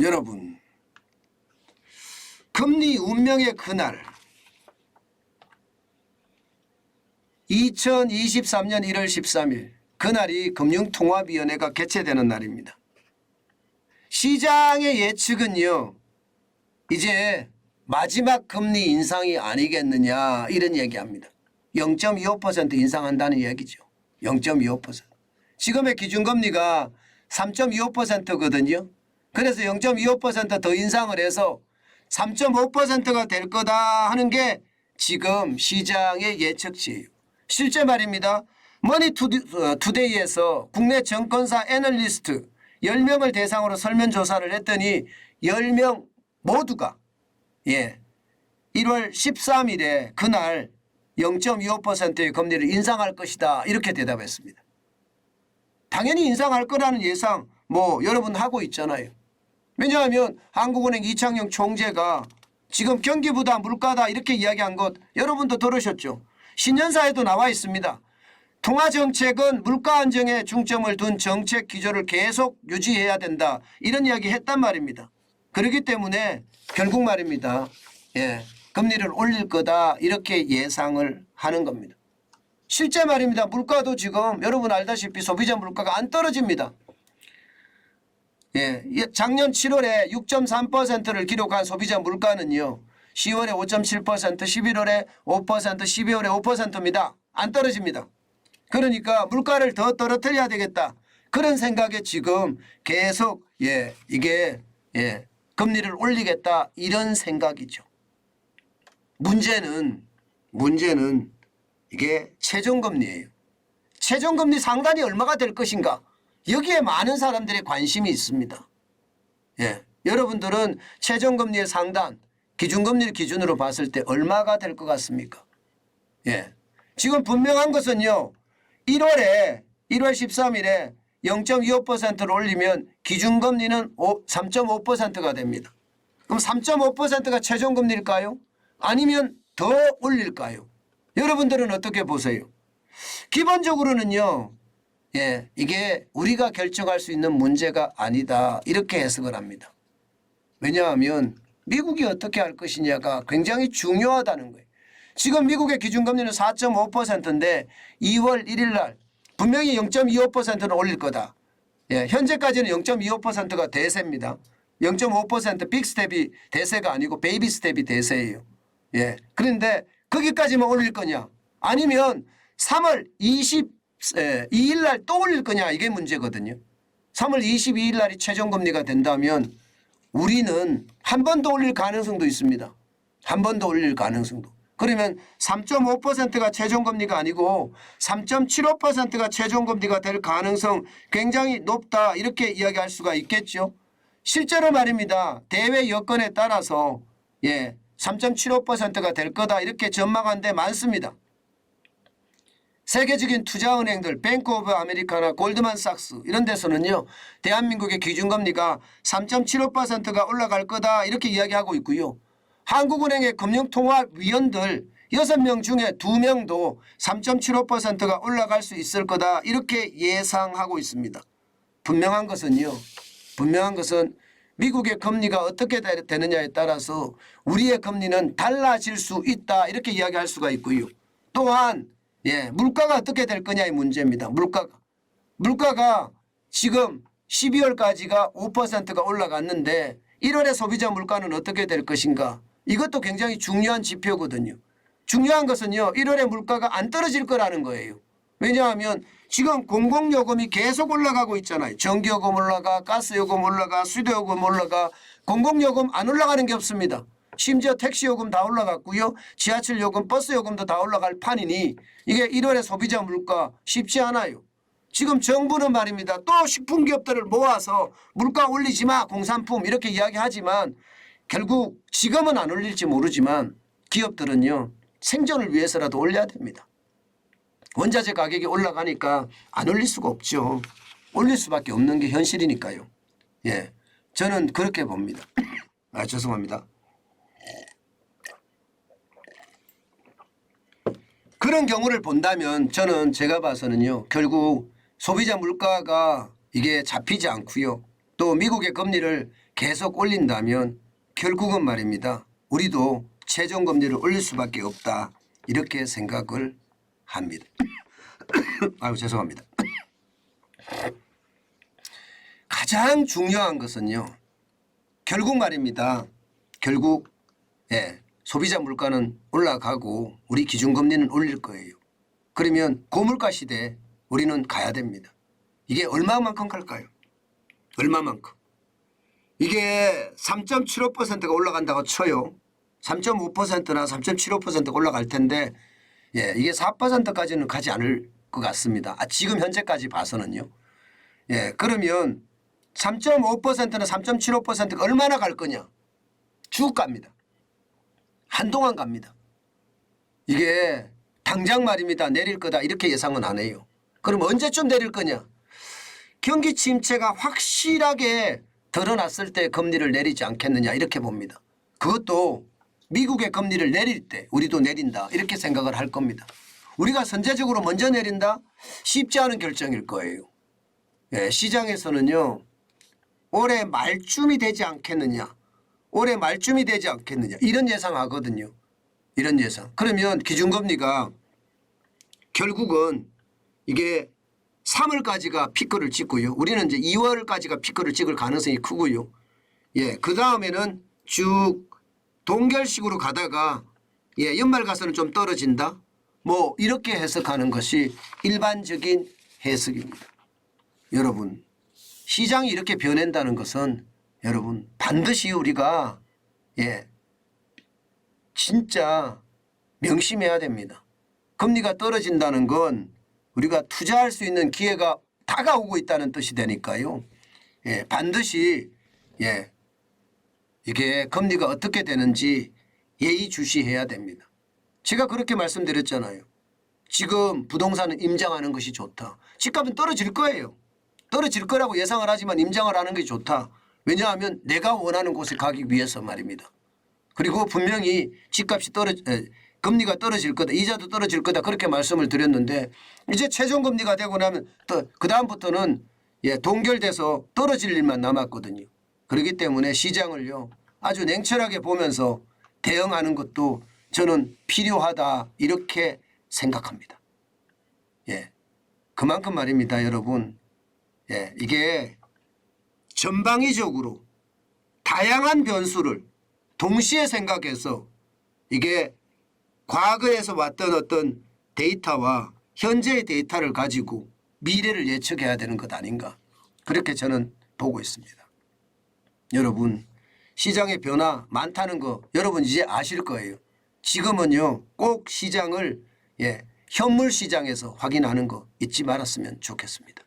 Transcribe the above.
여러분, 금리 운명의 그날 2023년 1월 13일 그날이 금융통합위원회가 개최되는 날입니다. 시장의 예측은요, 이제 마지막 금리 인상이 아니겠느냐 이런 얘기합니다. 0.25% 인상한다는 얘기죠. 0.25%. 지금의 기준금리가 3.25%거든요. 그래서 0.25% 더 인상을 해서 3.5%가 될 거다 하는 게 지금 시장의 예측치예요. 실제 말입니다. 머니투데이에서 국내 증권사 애널리스트 10명을 대상으로 설문조사를 했더니 10명 모두가 1월 13일에 그날 0.25%의 금리를 인상할 것이다 이렇게 대답했습니다. 당연히 인상할 거라는 예상 여러분 하고 있잖아요. 왜냐하면 한국은행 이창용 총재가 지금 경기보다 물가다 이렇게 이야기한 것 여러분도 들으셨죠. 신년사에도 나와 있습니다. 통화정책은 물가 안정에 중점을 둔 정책 기조를 계속 유지해야 된다 이런 이야기 했단 말입니다. 그렇기 때문에 결국 말입니다. 금리를 올릴 거다 이렇게 예상을 하는 겁니다. 실제 말입니다. 물가도 지금 여러분 알다시피 소비자 물가가 안 떨어집니다. 작년 7월에 6.3%를 기록한 소비자 물가는요. 10월에 5.7%, 11월에 5%, 12월에 5%입니다. 안 떨어집니다. 그러니까 물가를 더 떨어뜨려야 되겠다. 그런 생각에 지금 계속 이게 금리를 올리겠다 이런 생각이죠. 문제는 이게 최종금리예요. 최종금리 상단이 얼마가 될 것인가? 여기에 많은 사람들의 관심이 있습니다. 여러분들은 최종금리의 상단, 기준금리를 기준으로 봤을 때 얼마가 될 것 같습니까? 지금 분명한 것은요. 1월 13일에 0.25%를 올리면 기준금리는 3.5%가 됩니다. 그럼 3.5%가 최종금리일까요? 아니면 더 올릴까요? 여러분들은 어떻게 보세요? 기본적으로는요. 이게 우리가 결정할 수 있는 문제가 아니다 이렇게 해석을 합니다. 왜냐하면 미국이 어떻게 할 것이냐가 굉장히 중요하다는 거예요. 지금 미국의 기준금리는 4.5%인데 2월 1일 날 분명히 0.25%는 올릴 거다. 현재까지는 0.25%가 대세입니다. 0.5% 빅스텝이 대세가 아니고 베이비 스텝이 대세예요. 그런데 거기까지만 올릴 거냐 아니면 3월 22일 날 또 올릴 거냐 이게 문제거든요. 3월 22일 날이 최종금리가 된다면 우리는 한 번 더 올릴 가능성도 있습니다. 한 번 더 올릴 가능성도. 그러면 3.5%가 최종금리가 아니고 3.75%가 최종금리가 될 가능성 굉장히 높다 이렇게 이야기할 수가 있겠죠. 실제로 말입니다. 대외 여건에 따라서 3.75%가 될 거다 이렇게 전망한 데 많습니다. 세계적인 투자은행들 뱅크 오브 아메리카나 골드만삭스 이런 데서는요. 대한민국의 기준금리가 3.75%가 올라갈 거다 이렇게 이야기하고 있고요. 한국은행의 금융통합위원들 6명 중에 2명도 3.75%가 올라갈 수 있을 거다 이렇게 예상하고 있습니다. 분명한 것은 미국의 금리가 어떻게 되느냐에 따라서 우리의 금리는 달라질 수 있다 이렇게 이야기할 수가 있고요. 또한 물가가 어떻게 될 거냐의 문제입니다. 물가가 지금 12월까지가 5%가 올라갔는데 1월에 소비자 물가는 어떻게 될 것인가? 이것도 굉장히 중요한 지표거든요. 중요한 것은요. 1월에 물가가 안 떨어질 거라는 거예요. 왜냐하면 지금 공공요금이 계속 올라가고 있잖아요. 전기요금 올라가, 가스요금 올라가, 수도요금 올라가, 공공요금 안 올라가는 게 없습니다. 심지어 택시요금 다 올라갔고요. 지하철요금, 버스요금도 다 올라갈 판이니 이게 1월에 소비자 물가 쉽지 않아요. 지금 정부는 말입니다. 또 식품기업들을 모아서 물가 올리지 마 공산품 이렇게 이야기하지만 결국 지금은 안 올릴지 모르지만 기업들은요. 생존을 위해서라도 올려야 됩니다. 원자재 가격이 올라가니까 안 올릴 수가 없죠. 올릴 수밖에 없는 게 현실이니까요. 저는 그렇게 봅니다. 죄송합니다. 그런 경우를 본다면 저는 제가 봐서는요. 결국 소비자 물가가 이게 잡히지 않고요. 또 미국의 금리를 계속 올린다면 결국은 말입니다. 우리도 최종금리를 올릴 수밖에 없다. 이렇게 생각을 합니다. 아유 죄송합니다. 가장 중요한 것은요. 결국 말입니다. 결국 소비자 물가는 올라가고 우리 기준금리는 올릴 거예요. 그러면 고물가 시대에 우리는 가야 됩니다. 이게 얼마만큼 갈까요? 얼마만큼? 이게 3.75%가 올라간다고 쳐요. 3.5%나 3.75%가 올라갈 텐데 이게 4%까지는 가지 않을 것 같습니다. 지금 현재까지 봐서는요. 그러면 3.5%나 3.75%가 얼마나 갈 거냐? 쭉 갑니다. 한동안 갑니다. 이게 당장 말입니다. 내릴 거다 이렇게 예상은 안 해요. 그럼 언제쯤 내릴 거냐? 경기 침체가 확실하게 드러났을 때 금리를 내리지 않겠느냐 이렇게 봅니다. 그것도 미국의 금리를 내릴 때 우리도 내린다 이렇게 생각을 할 겁니다. 우리가 선제적으로 먼저 내린다? 쉽지 않은 결정일 거예요. 시장에서는요. 올해 말쯤이 되지 않겠느냐. 올해 말쯤이 되지 않겠느냐. 이런 예상하거든요. 이런 예상. 그러면 기준금리가 결국은 이게 3월까지가 피크를 찍고요. 우리는 이제 2월까지가 피크를 찍을 가능성이 크고요. 그 다음에는 쭉 동결식으로 가다가 연말 가서는 좀 떨어진다. 뭐 이렇게 해석하는 것이 일반적인 해석입니다. 여러분 시장이 이렇게 변한다는 것은 여러분 반드시 우리가 진짜 명심해야 됩니다. 금리가 떨어진다는 건 우리가 투자할 수 있는 기회가 다가오고 있다는 뜻이 되니까요. 반드시 이게 금리가 어떻게 되는지 예의주시해야 됩니다. 제가 그렇게 말씀드렸잖아요. 지금 부동산은 임장하는 것이 좋다. 집값은 떨어질 거예요. 떨어질 거라고 예상을 하지만 임장을 하는 게 좋다. 왜냐하면 내가 원하는 곳에 가기 위해서 말입니다. 그리고 분명히 집값이 금리가 떨어질 거다. 이자도 떨어질 거다. 그렇게 말씀을 드렸는데 이제 최종금리가 되고 나면 또 그다음부터는 동결돼서 떨어질 일만 남았거든요. 그렇기 때문에 시장을요. 아주 냉철하게 보면서 대응하는 것도 저는 필요하다 이렇게 생각합니다. 그만큼 말입니다. 여러분. 이게 전방위적으로 다양한 변수를 동시에 생각해서 이게 과거에서 왔던 어떤 데이터와 현재의 데이터를 가지고 미래를 예측해야 되는 것 아닌가 그렇게 저는 보고 있습니다. 여러분 시장의 변화 많다는 거 여러분 이제 아실 거예요. 지금은요 꼭 시장을 현물 시장에서 확인하는 거 잊지 말았으면 좋겠습니다.